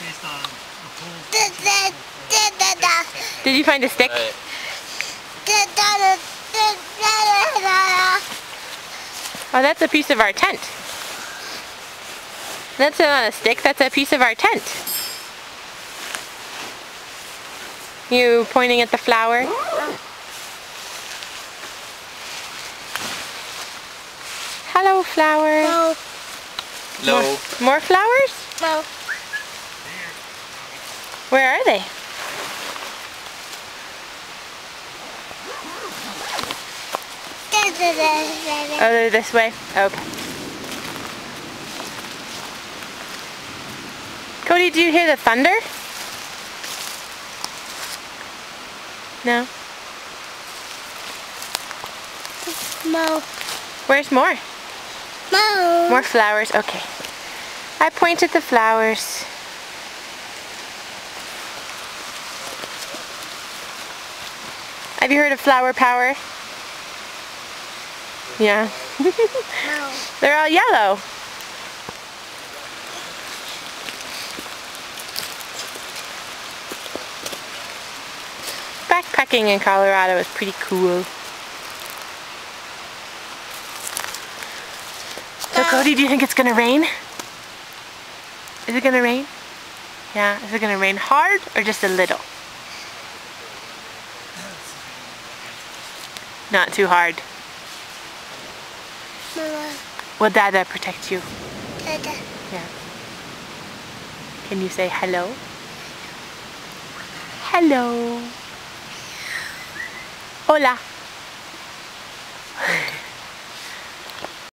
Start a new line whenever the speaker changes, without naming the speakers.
based on the whole.
Did you find a stick? Oh, that's a piece of our tent. That's not a stick, that's a piece of our tent. You pointing at the flower? Hello, flower.
No.
Hello.
More flowers?
No.
Where are they? Oh, they're this way? Okay. Cody, do you hear the thunder? No?
No.
Where's more?
No.
More flowers? Okay. I point at the flowers. Have you heard of flower power? Yeah.
No.
They're all yellow. Backpacking in Colorado is pretty cool. So Cody, do you think it's gonna rain? Is it gonna rain? Yeah, is it gonna rain hard or just a little? Not too hard.
Mama.
Will Dada protect you?
Dada.
Yeah. Can you say hello? Hello. Hola.